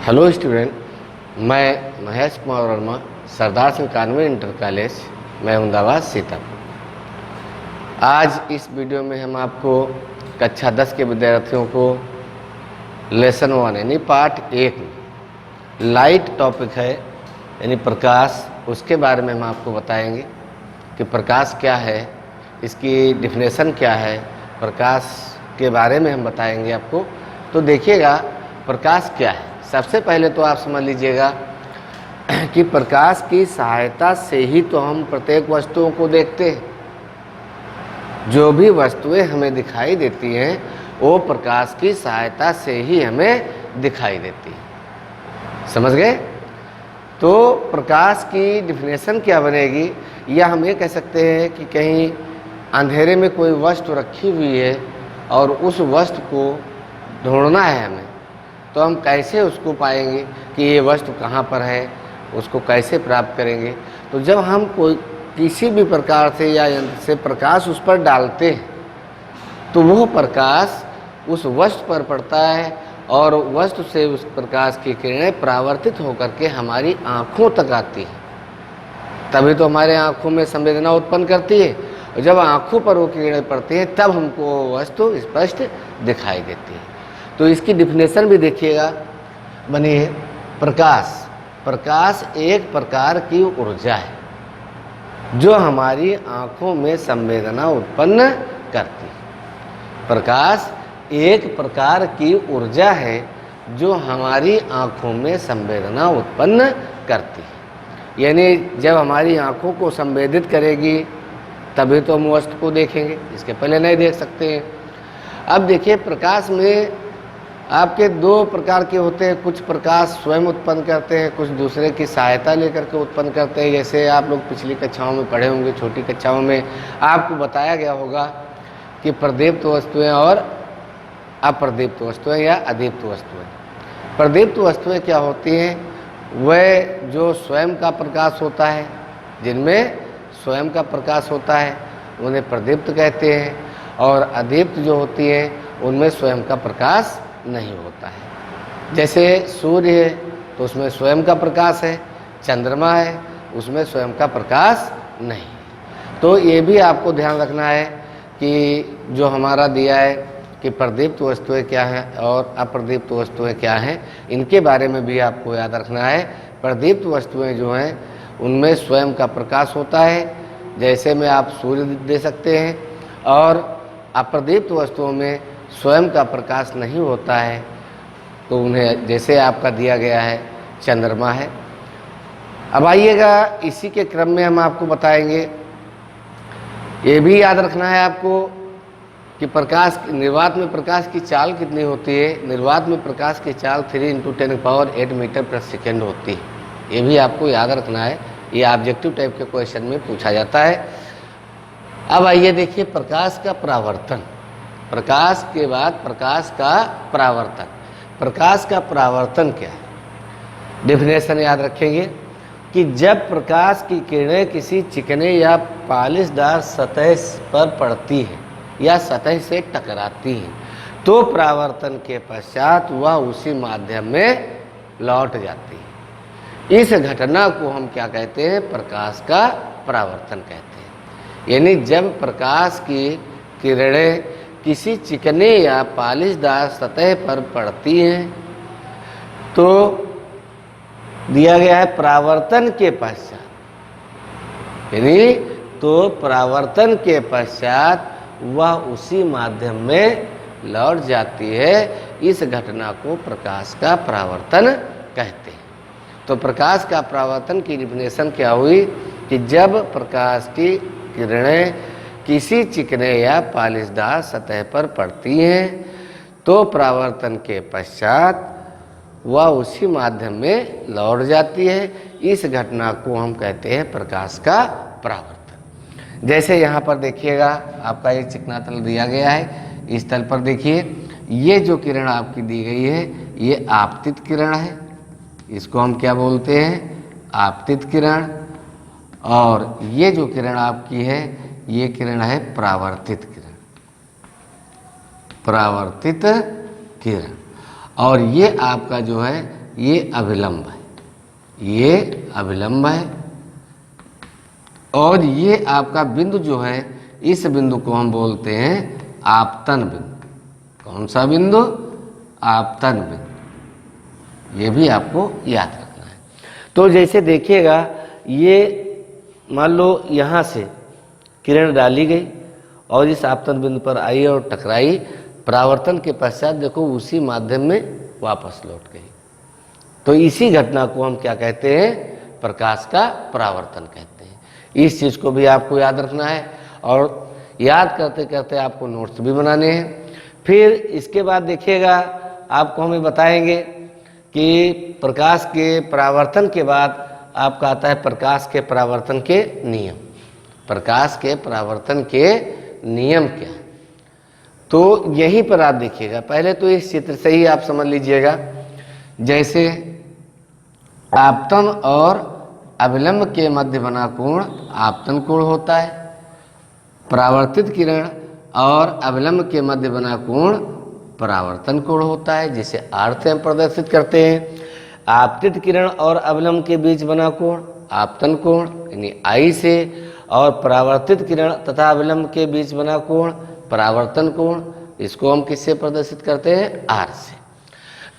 Hello student, मैं Mahesh Kumar Verma, Sardar Singh convent inter college, मैं अहमदाबाद सीतापुर। आज इस वीडियो में हम आपको कक्षा 10 के विद्यार्थियों को लेसन 1 यानी पार्ट 1 में लाइट टॉपिक है यानी प्रकाश, उसके बारे में हम आपको बताएंगे कि प्रकाश क्या है, इसकी डिफिनेशन क्या है, प्रकाश के बारे में हम बताएंगे आपको। तो देखिएगा प्रकाश क्या है। सबसे पहले तो आप समझ लीजिएगा कि प्रकाश की सहायता से ही तो हम प्रत्येक वस्तुओं को देखते हैं। जो भी वस्तुएं हमें दिखाई देती हैं वो प्रकाश की सहायता से ही हमें दिखाई देती हैं। समझ गए? तो प्रकाश की डिफिनेशन क्या बनेगी, या हम ये कह सकते हैं कि कहीं अंधेरे में कोई वस्तु रखी हुई है और उस वस्तु को ढूंढना है हमें, तो हम कैसे उसको पाएंगे कि ये वस्तु कहाँ पर है, उसको कैसे प्राप्त करेंगे। तो जब हम कोई किसी भी प्रकार से या यंत्र से प्रकाश उस पर डालते हैं तो वह प्रकाश उस वस्तु पर पड़ता है और वस्तु से उस प्रकाश की किरणें परावर्तित होकर के हमारी आँखों तक आती हैं। तभी तो हमारे आँखों में संवेदना उत्पन्न करती है, और जब आँखों पर वो किरणें पड़ती हैं तब हमको वो वस्तु स्पष्ट दिखाई देती है। तो इसकी डिफिनेशन भी देखिएगा बनी है। प्रकाश एक प्रकार की ऊर्जा है जो हमारी आँखों में संवेदना उत्पन्न करती है। प्रकाश एक प्रकार की ऊर्जा है जो हमारी आँखों में संवेदना उत्पन्न करती है। यानी जब हमारी आँखों को संवेदित करेगी तभी तो हम वस्तु को देखेंगे, इसके पहले नहीं देख सकते हैं। अब देखिए प्रकाश में आपके दो प्रकार के होते हैं। कुछ प्रकाश स्वयं उत्पन्न करते हैं, कुछ दूसरे की सहायता लेकर के उत्पन्न करते हैं। जैसे आप लोग पिछली कक्षाओं में पढ़े होंगे, छोटी कक्षाओं में आपको बताया गया होगा कि प्रदीप्त वस्तुएं और अप्रदीप्त वस्तुएं या अदीप्त वस्तुएं। प्रदीप्त वस्तुएं क्या होती हैं? वह जो स्वयं का प्रकाश होता है, जिनमें स्वयं का प्रकाश होता है उन्हें प्रदीप्त कहते हैं, और अदीप्त जो होती हैं उनमें स्वयं का प्रकाश नहीं होता है। जैसे सूर्य है तो उसमें स्वयं का प्रकाश है, चंद्रमा है उसमें स्वयं का प्रकाश नहीं। तो ये भी आपको ध्यान रखना है कि जो हमारा दिया है कि प्रदीप्त वस्तुएं क्या हैं और अप्रदीप्त वस्तुएं क्या हैं, इनके बारे में भी आपको याद रखना है। प्रदीप्त वस्तुएं जो हैं उनमें स्वयं का प्रकाश होता है, जैसे में आप सूर्य दे सकते हैं, और अप्रदीप्त वस्तुओं में स्वयं का प्रकाश नहीं होता है, तो उन्हें जैसे आपका दिया गया है चंद्रमा है। अब आइएगा इसी के क्रम में हम आपको बताएंगे, ये भी याद रखना है आपको कि प्रकाश निर्वात में प्रकाश की चाल कितनी होती है। निर्वात में प्रकाश की चाल 3 × 10⁸ मीटर प्रति सेकेंड होती है। ये भी आपको याद रखना है, ये ऑब्जेक्टिव टाइप के क्वेश्चन में पूछा जाता है। अब आइए देखिए प्रकाश का परावर्तन। प्रकाश के बाद प्रकाश का परावर्तन। प्रकाश का परावर्तन क्या है? डेफिनेशन याद रखेंगे कि जब प्रकाश की किरणें किसी चिकने या पालिशदार सतह पर पड़ती है या सतह से टकराती हैं तो परावर्तन के पश्चात वह उसी माध्यम में लौट जाती है। इस घटना को हम क्या कहते हैं? प्रकाश का परावर्तन कहते हैं। यानी जब प्रकाश की किरणें किसी चिकने या पालिशदार सतह पर पड़ती हैं तो दिया गया है परावर्तन के पश्चात, यानी तो परावर्तन के पश्चात वह उसी माध्यम में लौट जाती है। इस घटना को प्रकाश का परावर्तन कहते हैं। तो प्रकाश का परावर्तन की डिफिनेशन क्या हुई कि जब प्रकाश की किरणें किसी चिकने या पालिशदार सतह पर पड़ती हैं तो परावर्तन के पश्चात वह उसी माध्यम में लौट जाती है। इस घटना को हम कहते हैं प्रकाश का परावर्तन। जैसे यहाँ पर देखिएगा आपका ये चिकना तल दिया गया है, इस तल पर देखिए ये जो किरण आपकी दी गई है ये आपतित किरण है, इसको हम क्या बोलते हैं? आपतित किरण। और ये जो किरण आपकी है ये किरण है परावर्तित किरण। परावर्तित किरण। और ये आपका जो है ये अभिलंब है, ये अभिलंब है, और ये आपका बिंदु जो है, इस बिंदु को हम बोलते हैं आपतन बिंदु। कौन सा बिंदु? आपतन बिंदु। ये भी आपको याद रखना है। तो जैसे देखिएगा, ये मान लो यहाँ से किरण डाली गई और इस आपतन बिंदु पर आई और टकराई, परावर्तन के पश्चात देखो उसी माध्यम में वापस लौट गई। तो इसी घटना को हम क्या कहते हैं? प्रकाश का परावर्तन कहते हैं। इस चीज़ को भी आपको याद रखना है, और याद करते करते आपको नोट्स भी बनाने हैं। फिर इसके बाद देखिएगा, आपको हमें बताएंगे कि प्रकाश के परावर्तन के बाद आपका आता है प्रकाश के परावर्तन के नियम। प्रकाश के परावर्तन के नियम क्या है? तो यहीं पर आप देखिएगा, पहले तो इस चित्र से ही आप समझ लीजिएगा। जैसे आपतन और अभिलंब के मध्य बना कोण आपतन कोण होता है, परावर्तित किरण और अभिलंब के मध्य बना कोण परावर्तन कोण होता है, जिसे R से हम प्रदर्शित करते हैं। आपतित किरण और अभिलंब के बीच बना कोण आपतन कोण यानी I से, और परावर्तित किरण तथा अभिलंब के बीच बना कोण परावर्तन कोण, इसको हम किससे प्रदर्शित करते हैं? R से।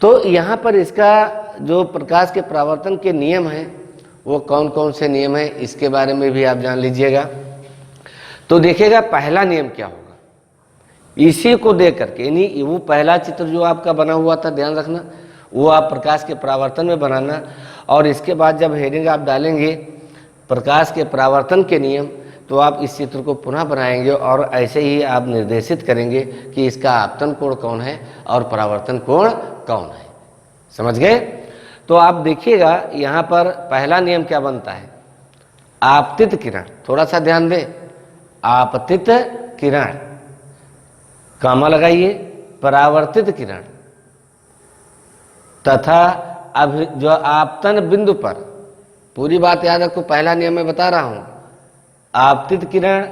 तो यहाँ पर इसका जो प्रकाश के परावर्तन के नियम हैं, वो कौन कौन से नियम हैं, इसके बारे में भी आप जान लीजिएगा। तो देखिएगा, पहला नियम क्या होगा, इसी को देख करके, यानी वो पहला चित्र जो आपका बना हुआ था, ध्यान रखना, वो आप प्रकाश के परावर्तन में बनाना, और इसके बाद जब हेडिंग आप डालेंगे प्रकाश के परावर्तन के नियम, तो आप इस चित्र को पुनः बनाएंगे और ऐसे ही आप निर्देशित करेंगे कि इसका आपतन कोण कौन है और परावर्तन कोण कौन है। समझ गए? तो आप देखिएगा, यहाँ पर पहला नियम क्या बनता है? आपतित किरण, थोड़ा सा ध्यान दें, आपतित किरण, कामा लगाइए, परावर्तित किरण तथा जो आपतन बिंदु पर, पूरी बात याद रखो, पहला नियम मैं बता रहा हूं, आपतित किरण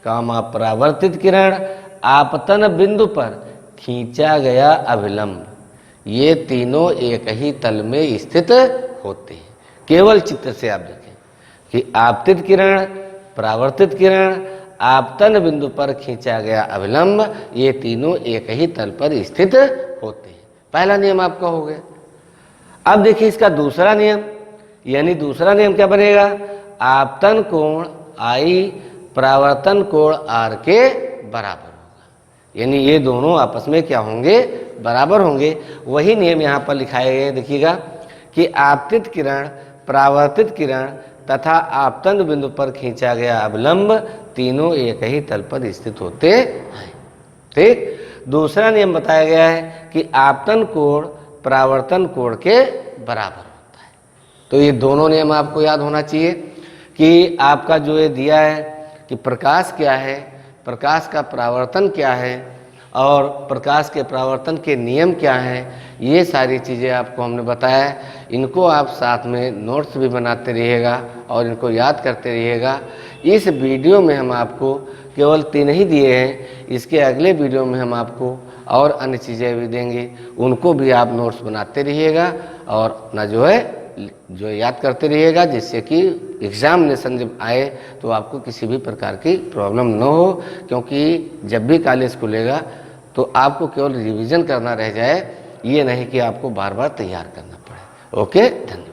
कामा परावर्तित किरण आपतन बिंदु पर खींचा गया अभिलंब, ये तीनों एक ही तल में स्थित होते हैं। केवल चित्र से आप देखें कि आपतित किरण, परावर्तित किरण, आपतन बिंदु पर खींचा गया अभिलंब, ये तीनों एक ही तल पर स्थित होते हैं। पहला नियम आपका हो गया। अब देखिए इसका दूसरा नियम, यानी दूसरा नियम क्या बनेगा? आपतन कोण I परावर्तन कोण R के बराबर होगा, यानी ये दोनों आपस में क्या होंगे? बराबर होंगे। वही नियम यहाँ पर लिखाए गए, देखिएगा कि आपतित किरण, परावर्तित किरण तथा आपतन बिंदु पर खींचा गया अभिलंब तीनों एक ही तल पर स्थित होते हैं। ठीक, दूसरा नियम बताया गया है कि आपतन कोण परावर्तन कोण के बराबर होता है। तो ये दोनों नियम आपको याद होना चाहिए कि आपका जो ये दिया है कि प्रकाश क्या है, प्रकाश का परावर्तन क्या है और प्रकाश के परावर्तन के नियम क्या हैं, ये सारी चीज़ें आपको हमने बताया। इनको आप साथ में नोट्स भी बनाते रहिएगा और इनको याद करते रहिएगा। इस वीडियो में हम आपको केवल 3 ही दिए हैं, इसके अगले वीडियो में हम आपको और अन्य चीज़ें भी देंगे, उनको भी आप नोट्स बनाते रहिएगा और अपना जो याद करते रहिएगा, जिससे कि एग्जामिनेशन जब आए तो आपको किसी भी प्रकार की प्रॉब्लम न हो। क्योंकि जब भी कॉलेज खुलेगा तो आपको केवल रिवीजन करना रह जाए, ये नहीं कि आपको बार बार तैयार करना पड़े। ओके, धन्यवाद।